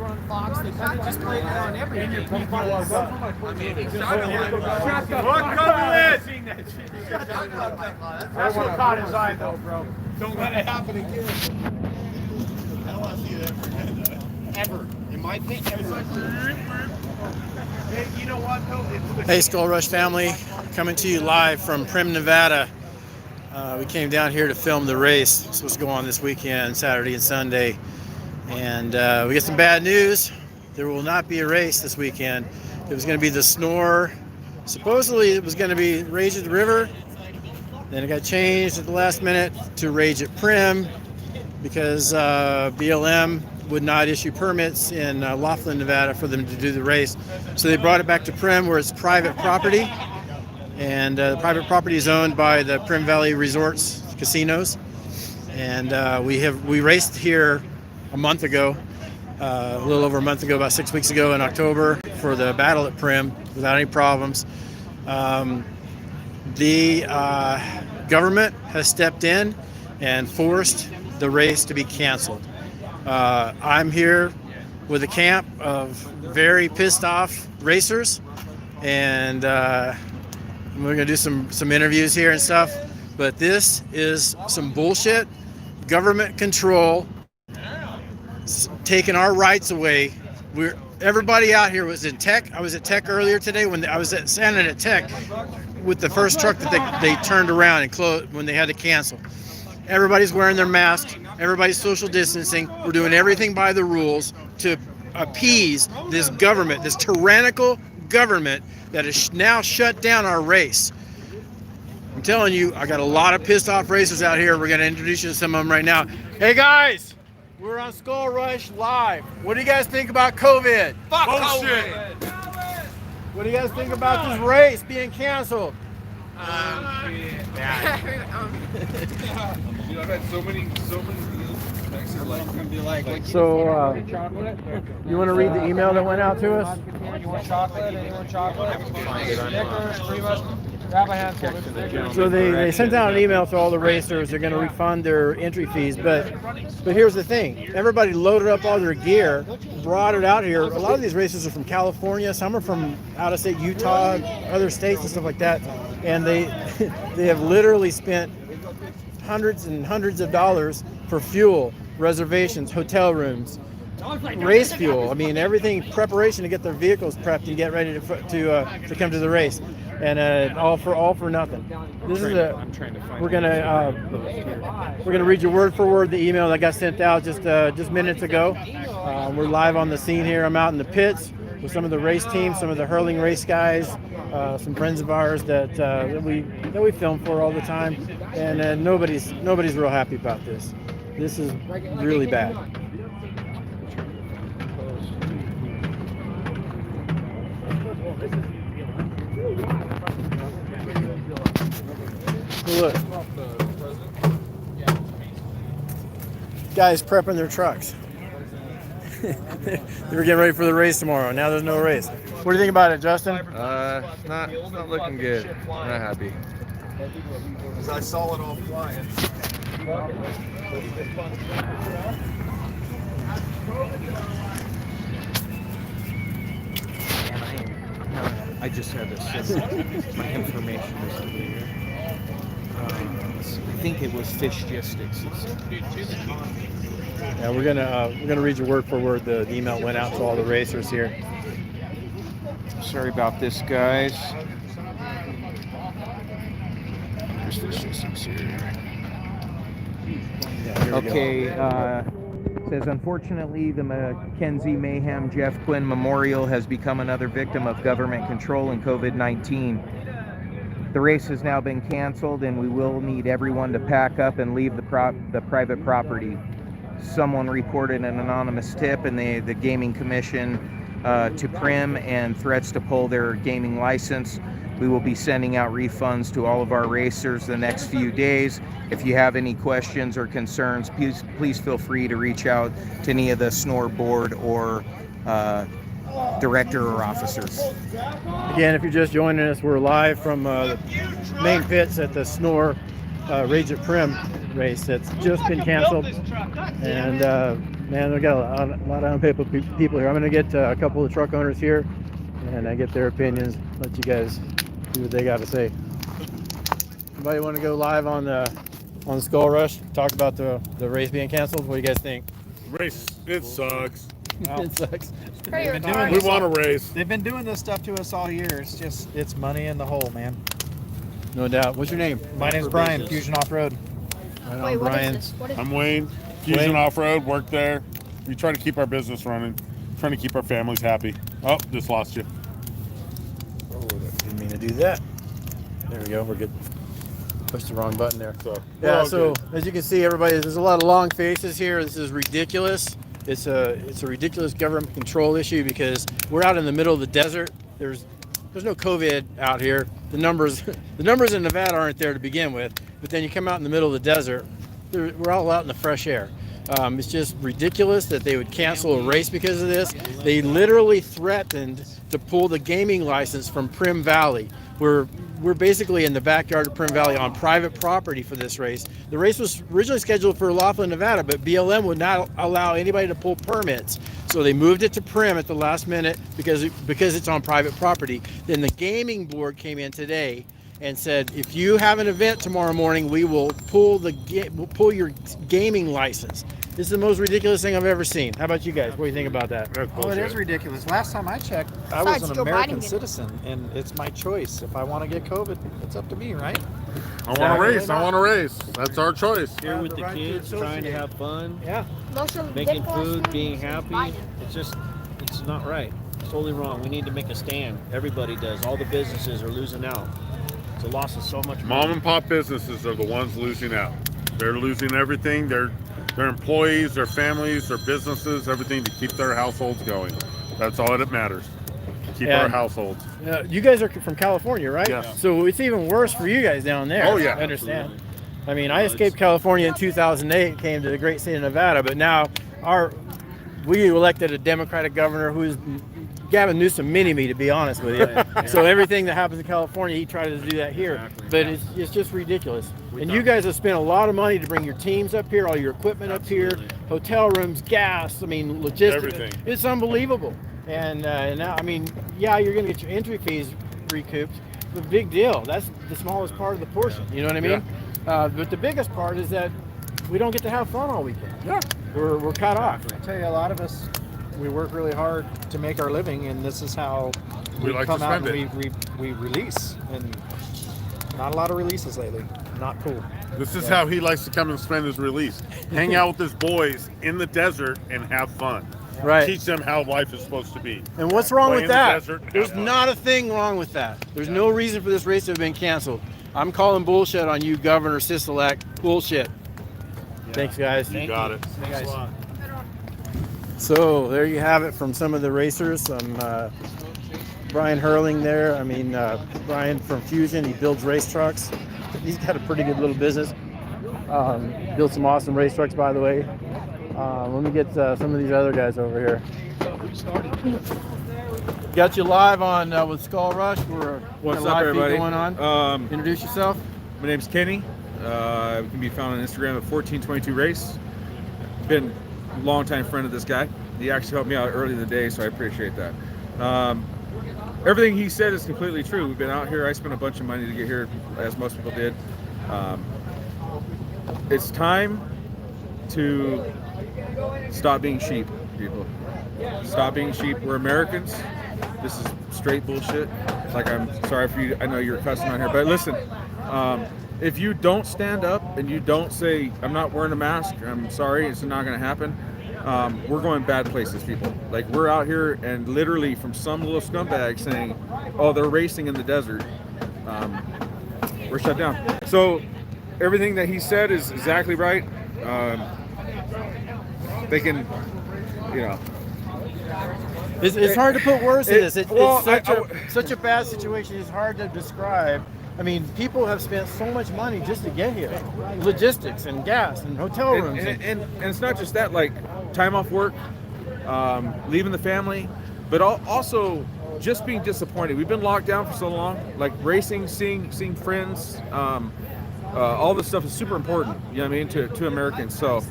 on Fox. They kind of just played it on everything. What That's what caught his eye, though, bro. Don't let it happen again. I don't want to see it ever again, though. Ever. In my opinion, hey, you know what, though? Hey, SkullRush family, coming to you live from Primm, Nevada. We came down here to film the race. It's supposed to go on this weekend, Saturday and Sunday. And we get some bad news. There will not be a race this weekend. It was going to be the Snore. Supposedly it was going to be Rage at the River. Then it got changed at the last minute to Rage at Primm because BLM would not issue permits in Laughlin, Nevada for them to do the race. So they brought it back to Primm where it's private property. And the private property is owned by the Primm Valley Resorts Casinos. And we raced here a month ago, a little over a month ago, about 6 weeks ago in October for the battle at Primm without any problems. The government has stepped in and forced the race to be canceled. I'm here with a camp of very pissed off racers, and we're gonna do some interviews here and stuff, but this is some bullshit. Government control, taking our rights away. Everybody out here was in tech. I was at tech earlier today when I was standing at tech with the first truck that they turned around and closed when they had to cancel. Everybody's wearing their mask. Everybody's social distancing. We're doing everything by the rules to appease this government, this tyrannical government that has now shut down our race. I'm telling you, I got a lot of pissed off racers out here. We're going to introduce you to some of them right now. Hey guys, we're on SkullRush Live. What do you guys think about COVID? Fuck Bullshit. COVID. What do you guys think about this race being canceled? Dude, I've had so many texts are like, So, you want to read the email that went out to us? You want chocolate? Anyone chocolate? Snickers, pretty much. Grab a handful. So they sent out an email to all the racers. They're going to refund their entry fees, but here's the thing: everybody loaded up all their gear, brought it out here. A lot of these racers are from California. Some are from out of state, Utah, other states and stuff like that, and they have literally spent hundreds and hundreds of dollars for fuel, reservations, hotel rooms, race fuel. I mean, everything, preparation to get their vehicles prepped and get ready to come to the race, and all for nothing. This is we're gonna read you word for word the email that got sent out just minutes ago. We're live on the scene here. I'm out in the pits with some of the race teams, some of the hurling race guys, some friends of ours that we film for all the time, and nobody's real happy about this. This is really bad. Look, guys prepping their trucks. They were getting ready for the race tomorrow. Now there's no race. What do you think about it, Justin? not looking good. Not happy. Because I saw it all flying. I just had this. My information is clear. I think it was Fishgistics. Yeah, we're gonna read you word for word. The email went out to all the racers here. Sorry about this, guys. There's Fishgistics here. Yeah, here we Okay, go. says, unfortunately, the Mackenzie Mayhem Jeff Quinn Memorial has become another victim of government control and COVID-19. The race has now been canceled, and we will need everyone to pack up and leave the private property. Someone reported an anonymous tip in the Gaming Commission to Primm and threats to pull their gaming license. We will be sending out refunds to all of our racers the next few days. If you have any questions or concerns, please feel free to reach out to any of the Snore board or director or officers. Again, if you're just joining us, we're live from the main pits at the Snore Rage at Primm race that's just been canceled, and Man, we got a lot of unpaid people here. I'm gonna get a couple of truck owners here, and I get their opinions. Let you guys see what they got to say. Anybody want to go live on the SkullRush? Talk about the race being canceled. What do you guys think? Race, it sucks. It sucks. We want to race. They've been doing this stuff to us all year. It's money in the hole, man. No doubt. What's your name? My name's Brian, Fusion Off Road. Right on, Wait, what Brian. is this? What is I'm Wayne, Fusion Wayne. Off-Road, work there. We try to keep our business running, trying to keep our families happy. Oh, just lost you. Oh, didn't mean to do that. There we go. We're good. Pushed the wrong button there. So, Yeah, we're all so good. as you can see, everybody, there's a lot of long faces here. This is ridiculous. It's a ridiculous government control issue because we're out in the middle of the desert. There's no COVID out here. The numbers in Nevada aren't there to begin with, but then you come out in the middle of the desert, we're all out in the fresh air. It's just ridiculous that they would cancel a race because of this. They literally threatened to pull the gaming license from Prim Valley. We're basically in the backyard of Prim Valley on private property for this race. The race was originally scheduled for Laughlin, Nevada, but BLM would not allow anybody to pull permits. So they moved it to Prim at the last minute because it's on private property. Then the gaming board came in today and said, if you have an event tomorrow morning, we will pull your gaming license. This is the most ridiculous thing I've ever seen. How about you guys? What do you think about that? Oh, it is ridiculous. Last time I checked, I was Besides, an Joe Biden American did it. citizen, and it's my choice. If I want to get COVID, it's up to me, right? I want to race. I want to race. That's our choice. Here with the kids, trying to have fun, Yeah. making food, being happy. It's not right. It's totally wrong. We need to make a stand. Everybody does. All the businesses are losing out. It's a loss of so much money. Mom and pop businesses are the ones losing out. They're losing everything. Their employees, their families, their businesses, everything to keep their households going. That's all that matters. Keep our And- households. You guys are from California, right? Yes. So it's even worse for you guys down there. Oh, yeah. I understand. I mean, I escaped California in 2008, came to the great state of Nevada, but now we elected a Democratic governor who's Gavin Newsom mini-me, to be honest with you. So everything that happens in California, he tried to do that here. But it's just ridiculous. And you guys have spent a lot of money to bring your teams up here, all your equipment up here, hotel rooms, gas, I mean, logistics. Everything. It's unbelievable. And now, I mean, yeah, you're going to get your entry fees recouped. The big deal. That's the smallest part of the portion. You know what I mean? But the biggest part is that we don't get to have fun all weekend. Yeah. We're cut off. I tell you, a lot of us, we work really hard to make our living, and this is how We like to come out spend and we release. And not a lot of releases lately. Not cool. This is how he likes to come and spend his release. Hang out with his boys in the desert and have fun. Right. Teach them how life is supposed to be. And what's wrong Play with in the that? desert and There's have fun. not a thing wrong with that. There's no reason for this race to have been canceled. I'm calling bullshit on you, Governor Sisolak. Bullshit. Thanks, guys. You got it. Thanks a lot. So there you have it from some of the racers. Brian Hurling there. I mean, Brian from Fusion. He builds race trucks. He's got a pretty good little business. Built some awesome race trucks, by the way. Let me get some of these other guys over here. Got you live on with SkullRush. We're What's got a up, live feed everybody? going on. Introduce yourself. My name's Kenny. We can be found on Instagram at 1422 Race. Been a long-time friend of this guy. He actually helped me out early in the day, so I appreciate that. Everything he said is completely true. We've been out here. I spent a bunch of money to get here, as most people did. It's time to stop being sheep, people. Stop being sheep. We're Americans. This is straight bullshit. Like, I'm sorry for you. I know you're cussing on here, but listen. If you don't stand up and you don't say, I'm not wearing a mask, I'm sorry, it's not going to happen, we're going bad places, people. Like, we're out here and literally from some little scumbag saying, oh, they're racing in the desert, we're shut down. So everything that he said is exactly right. They can, you know. It's hard to put words in this. well, It's such a bad situation. It's hard to describe. I mean, people have spent so much money just to get here. Logistics and gas and hotel rooms. And it's not just that, like time off work, leaving the family, but also just being disappointed. We've been locked down for so long, like racing, seeing friends, all this stuff is super important, you know what I mean, to Americans. So,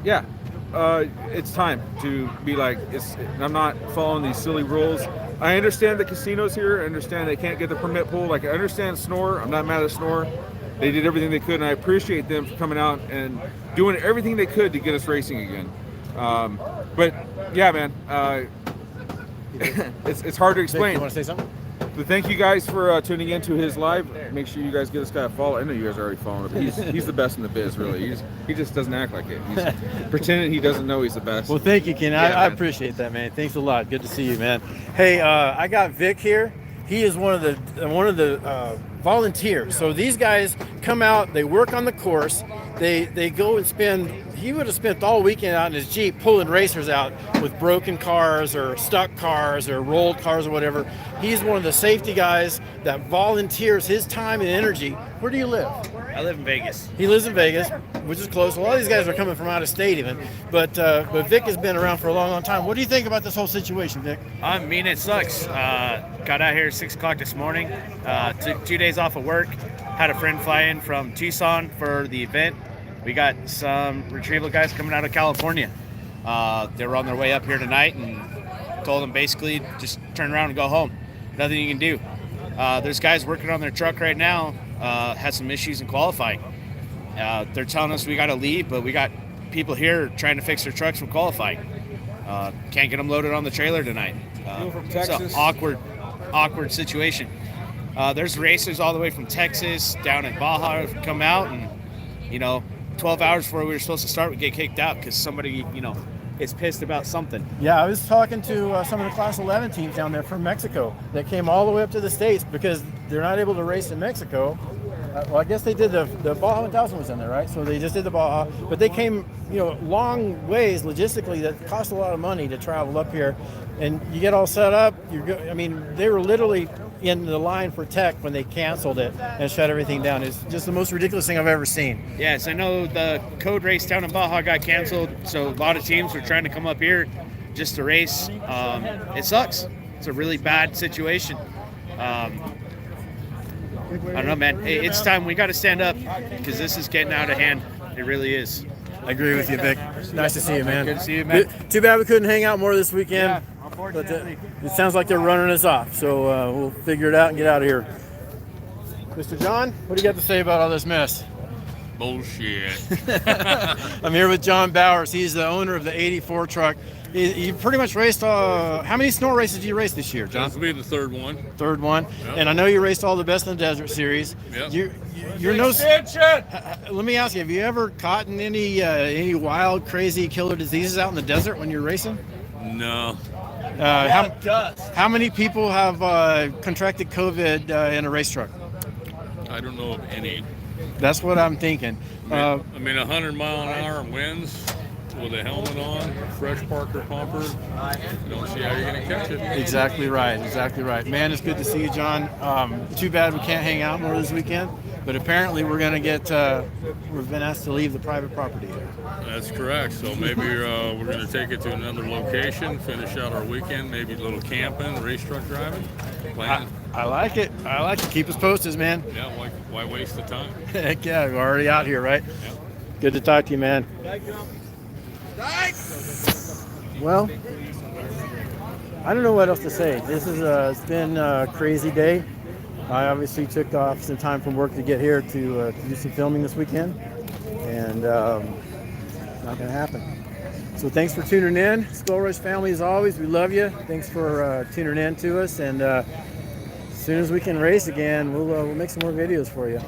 yeah, it's time to be like, I'm not following these silly rules. I understand the casinos here. I understand they can't get the permit pool. Like, I understand Snore. I'm not mad at Snore. They did everything they could, and I appreciate them for coming out and doing everything they could to get us racing again. But yeah, man, it's hard to explain. You want to say something? But thank you guys for tuning in to his live. Make sure you guys give this guy a follow. I know you guys are already following him. He's the best in the biz, really. He just doesn't act like it. He's pretending he doesn't know he's the best. Well, thank you, Ken. I appreciate that, man. Thanks a lot. Good to see you, man. Hey, I got Vic here. He is one of the volunteers. So these guys come out. They work on the course. They go and spend. He would have spent all weekend out in his Jeep pulling racers out with broken cars or stuck cars or rolled cars or whatever. He's one of the safety guys that volunteers his time and energy. Where do you live? I live in Vegas. He lives in Vegas, which is close. A lot of these guys are coming from out of state even. But Vic has been around for a long, long time. What do you think about this whole situation, Vic? I mean, it sucks. Got out here at 6 o'clock this morning. Took 2 days off of work. Had a friend fly in from Tucson for the event. We got some retrieval guys coming out of California. They were on their way up here tonight and told them basically just turn around and go home. Nothing you can do. There's guys working on their truck right now, had some issues in qualifying. They're telling us we got to leave, but we got people here trying to fix their trucks from qualifying. Can't get them loaded on the trailer tonight. It's an awkward situation. There's racers all the way from Texas down in Baja who've come out, and 12 hours before we were supposed to start, we get kicked out because somebody, is pissed about something. Yeah, I was talking to some of the Class 11 teams down there from Mexico that came all the way up to the States because they're not able to race in Mexico. Well, I guess they did the Baja 1000 was in there, right? So they just did the Baja, but they came, long ways logistically that cost a lot of money to travel up here, and you get all set up. They were literally in the line for tech when they canceled it and shut everything down. It's just the most ridiculous thing I've ever seen. Yes, I know the code race down in Baja got canceled, so a lot of teams were trying to come up here just to race. It sucks. It's a really bad situation. I don't know, man. It's time. We got to stand up because this is getting out of hand. It really is. I agree with you, Vic. Nice to see you, man. Good to see you, man. Too bad we couldn't hang out more this weekend. Yeah, But unfortunately. it sounds like they're running us off, so we'll figure it out and get out of here. Mr. John, what do you got to say about all this mess? Bullshit. I'm here with John Bowers. He's the owner of the 84 truck. You pretty much raced, how many Snore races did you race this year, John? This will be the third one. Third one. Yep. And I know you raced all the Best in the Desert series. Yep. You're no. Let me ask you, have you ever caught in any wild, crazy killer diseases out in the desert when you're racing? No. How many people have contracted COVID in a race truck? I don't know of any. That's what I'm thinking. 100-mile-an-hour winds with a helmet on, fresh Parker pumper. Don't see how you're going to catch it. Exactly right. Man, it's good to see you, John. Too bad we can't hang out more this weekend, but apparently we're going to get, we've been asked to leave the private property here. That's correct. So maybe we're going to take it to another location, finish out our weekend, maybe a little camping, race truck driving. I like it. Keep us posted, man. Yeah, why waste the time? Heck yeah, we're already out here, right? Yep. Good to talk to you, man. Well, I don't know what else to say. This is it's been a crazy day. I obviously took off some time from work to get here to do some filming this weekend, and it's not going to happen. So thanks for tuning in. SkullRush family, as always, we love you. Thanks for tuning in to us, and as soon as we can race again, we'll make some more videos for you.